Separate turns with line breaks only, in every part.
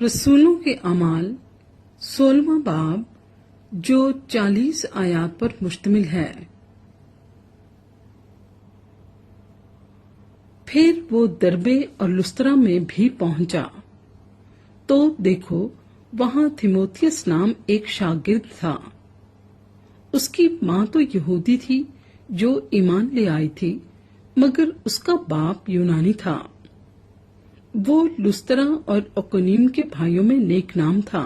रसूलों के अमाल 16वां बाब जो 40 आयात पर मुश्तमिल है। फिर वो दरबे और लुस्त्रा में भी पहुंचा तो देखो वहां थिमोथियस नाम एक शागिर्द था। उसकी मां तो यहूदी थी जो ईमान ले आई थी, मगर उसका बाप यूनानी था। वो लुस्त्रा और इकोनियम के भाइयों में नेक नाम था।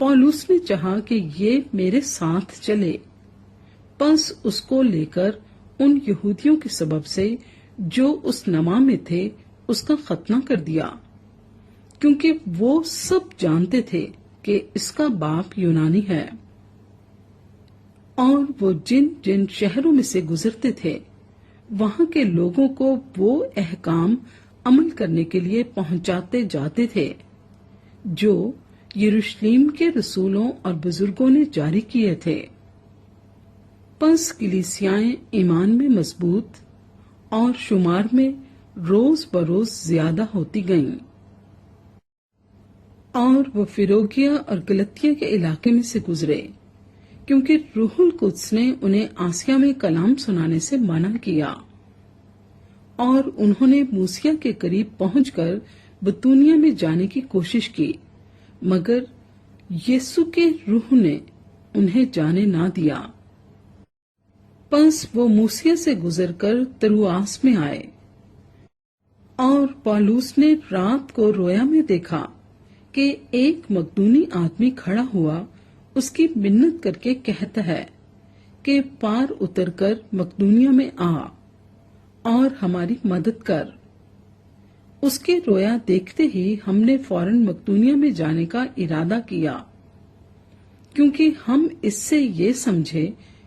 पौलुस ने चाहा कि ये मेरे साथ चले, बस उसको लेकर उन यहूदियों के सबब से जो उस नमा में थे उसका खतना कर दिया, क्योंकि वो सब जानते थे कि इसका बाप यूनानी है। और वो जिन जिन शहरों में से गुजरते थे वहां के लोगों को वो अहकाम अमल करने के लिए पहुंचाते जाते थे जो यरूशलेम के रसूलों और बुजुर्गों ने जारी किए थे। बस कलीसियाएं ईमान में मजबूत और शुमार में रोज बरोज ज्यादा होती गईं। और वो फिरोगिया और गलतिया के इलाके में से गुजरे, क्योंकि रूहुल कुद्स ने उन्हें आसिया में कलाम सुनाने से मना किया। और उन्होंने मूसिया के करीब पहुंचकर बतूनिया में जाने की कोशिश की, मगर यीशु के रूह ने उन्हें जाने ना दिया। बस वो मूसिया से गुजरकर तरुआस में आए। और पौलुस ने रात को रोया में देखा कि एक मकदूनी आदमी खड़ा हुआ उसकी मिन्नत करके कहता है कि पार उतरकर मकदूनिया में आ और हमारी मदद कर। उसके रोया देखते ही हमने फौरन मकदूनिया में जाने का इरादा किया, क्योंकि हम इससे ये समझे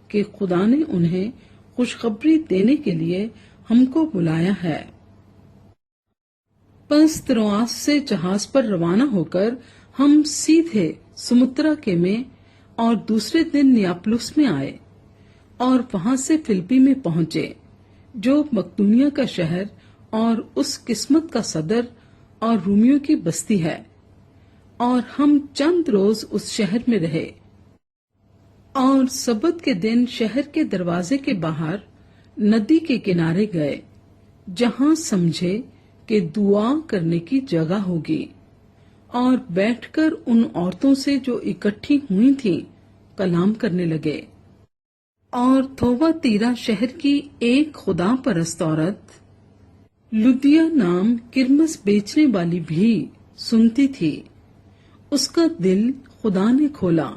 कि खुदा ने उन्हें खुशखबरी देने के लिए हमको बुलाया है। बस त्रोआस से जहाज पर रवाना होकर हम सीधे सुमुत्रा के में और दूसरे दिन नियापलुस में आए और वहां से फिलिप्पी में पहुंचे, जो मकदूनिया का शहर और उस किस्मत का सदर और रूमियों की बस्ती है। और हम चंद रोज उस शहर में रहे और सबत के दिन शहर के दरवाजे के बाहर नदी के किनारे गए, जहां समझे कि दुआ करने की जगह होगी, और बैठकर उन औरतों से जो इकट्ठी हुई थीं कलाम करने लगे। और थोवातीरा शहर की एक खुदा परस्त औरत लुदिया नाम किरमस बेचने वाली भी सुनती थी। उसका दिल खुदा ने खोला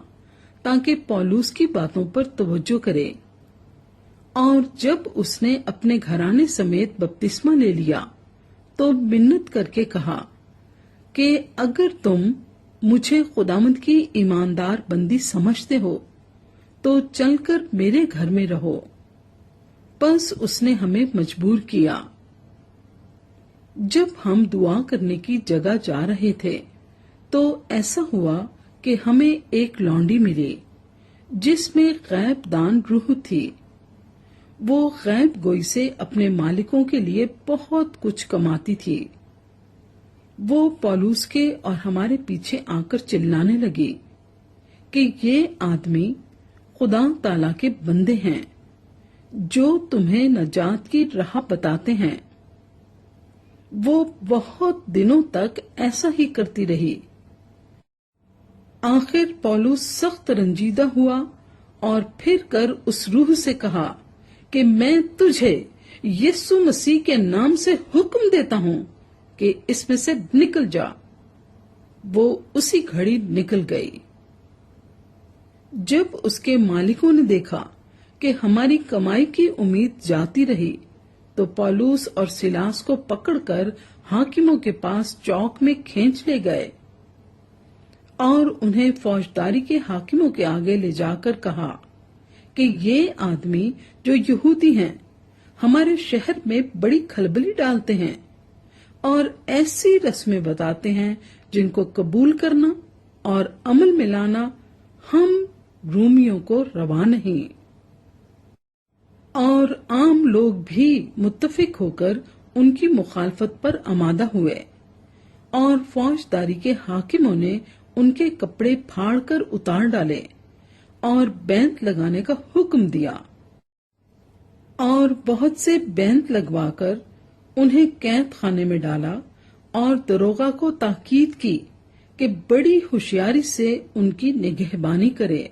ताकि पौलुस की बातों पर तवज्जो करे। और जब उसने अपने घराने समेत बपतिस्मा ले लिया तो मिन्नत करके कहा कि अगर तुम मुझे खुदावंद की ईमानदार बंदी समझते हो तो चलकर मेरे घर में रहो। बस उसने हमें मजबूर किया। जब हम दुआ करने की जगह जा रहे थे तो ऐसा हुआ कि हमें एक लौंडी मिली जिसमें गैब दान रूह थी। वो गैब गोई से अपने मालिकों के लिए बहुत कुछ कमाती थी। वो पौलुस के और हमारे पीछे आकर चिल्लाने लगी कि ये आदमी खुदा ताला के बंदे हैं जो तुम्हें नजात की राह बताते हैं। वो बहुत दिनों तक ऐसा ही करती रही। आखिर पौलुस सख्त रंजीदा हुआ और फिर कर उस रूह से कहा कि मैं तुझे यीशु मसीह के नाम से हुक्म देता हूं कि इसमें से निकल जा। वो उसी घड़ी निकल गई। जब उसके मालिकों ने देखा कि हमारी कमाई की उम्मीद जाती रही तो पौलुस और सिलास को पकड़कर हाकिमों के पास चौक में खींच ले गए और उन्हें फौजदारी के हाकिमों के आगे ले जाकर कहा कि ये आदमी जो यहूदी हैं हमारे शहर में बड़ी खलबली डालते हैं और ऐसी रस्में बताते हैं जिनको कबूल करना और अमल में लाना हम रूमियों को रवा नहीं। और आम लोग भी मुत्तफिक होकर उनकी मुखालफत पर आमादा हुए اور فوجداری کے حاکموں نے ان کے کپڑے پھاڑ کر اتار ڈالے اور بینت لگانے کا حکم دیا، اور بہت سے بینت لگوا کر انہیں قید خانے میں ڈالا اور دروغہ کو تاکید کی کہ بڑی ہوشیاری سے ان کی نگہبانی کرے۔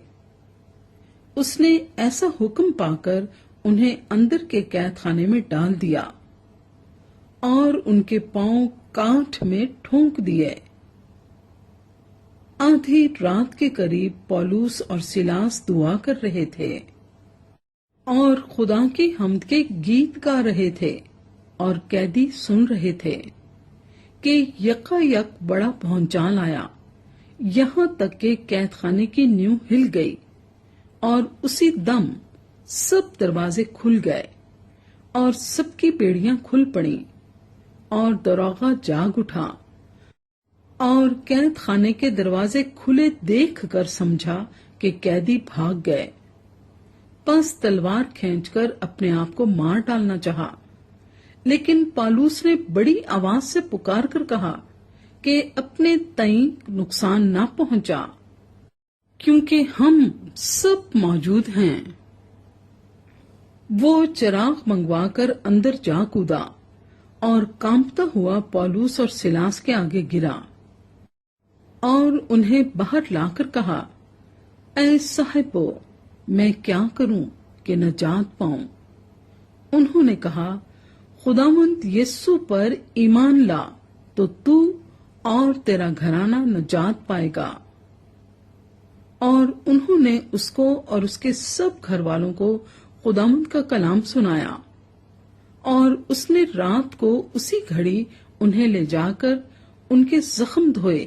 اس نے ایسا حکم پا کر انہیں اندر کے قید خانے میں ڈال دیا اور ان کے پاؤں کانٹ میں ٹھونک دیے۔ آدھی رات کے قریب پولوس اور سیلاس دعا کر رہے تھے اور خدا کی حمد کے گیت گا رہے تھے، اور قیدی سن رہے تھے کہ یکا یک بڑا بھونچال آیا، یہاں تک کہ قید خانے کی نیو ہل گئی، اور اسی دم سب دروازے کھل گئے اور سب کی بیڑیاں کھل پڑیں، اور دروغہ جاگ اٹھا اور قید خانے کے دروازے کھلے دیکھ کر سمجھا کہ قیدی بھاگ گئے، پس تلوار کھینچ کر اپنے آپ کو مار ڈالنا چاہا۔ لیکن پالوس نے بڑی آواز سے پکار کر کہا کہ اپنے تئیں نقصان نہ پہنچا، کیونکہ ہم سب موجود ہیں۔ وہ چراغ منگوا کر اندر جا کودا اور کانپتا ہوا پولوس اور سیلاس کے آگے گرا اور انہیں باہر لا کر کہا، اے صاحبو، میں کیا کروں کہ نجات پاؤں؟ انہوں نے کہا، خداوند یسوع پر ایمان لا تو تو اور تیرا گھرانہ نجات پائے گا۔ اور انہوں نے اس کو اور اس کے سب گھر والوں کو خداوند کا کلام سنایا، اور اس نے رات کو اسی گھڑی انہیں لے جا کر ان کے زخم دھوئے،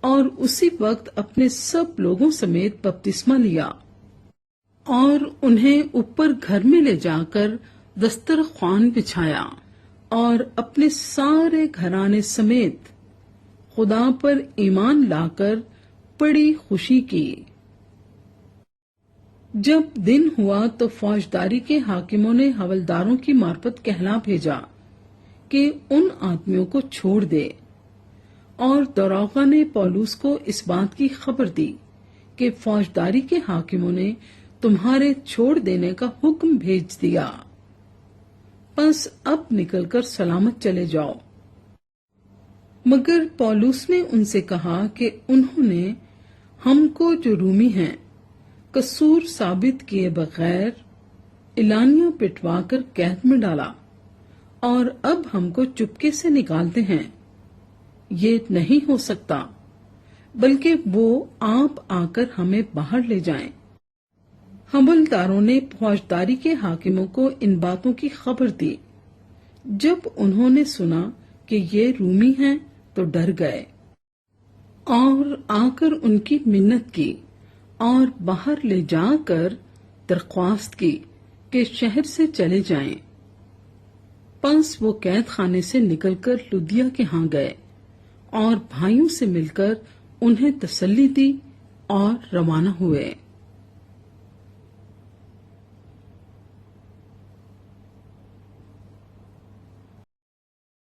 اور اسی وقت اپنے سب لوگوں سمیت بپتسمہ لیا، اور انہیں اوپر گھر میں لے جا کر دسترخوان بچھایا، اور اپنے سارے گھرانے سمیت خدا پر ایمان لا کر بڑی خوشی کی۔ جب دن ہوا تو فوجداری کے حاکموں نے حوالداروں کی معرفت کہلا بھیجا کہ ان آدمیوں کو چھوڑ دے، اور دروغہ نے پولوس کو اس بات کی خبر دی کہ فوجداری کے حاکموں نے تمہارے چھوڑ دینے کا حکم بھیج دیا، پس اب نکل کر سلامت چلے جاؤ۔ مگر پولوس نے ان سے کہا کہ انہوں نے ہم کو جو رومی ہیں قصور ثابت کیے بغیر اعلانیہ پٹوا کر قید میں ڈالا، اور اب ہم کو چپکے سے نکالتے ہیں۔ یہ نہیں ہو سکتا، بلکہ وہ آپ آ کر ہمیں باہر لے جائیں۔ حوالداروں نے فوجداری کے حاکموں کو ان باتوں کی خبر دی۔ جب انہوں نے سنا کہ یہ رومی ہیں تو ڈر گئے، اور آ کر ان کی منت کی اور باہر لے جا کر درخواست کی کہ شہر سے چلے جائیں۔ پس وہ قید خانے سے نکل کر لدیا کے ہاں گئے اور بھائیوں سے مل کر انہیں تسلی دی اور روانہ ہوئے۔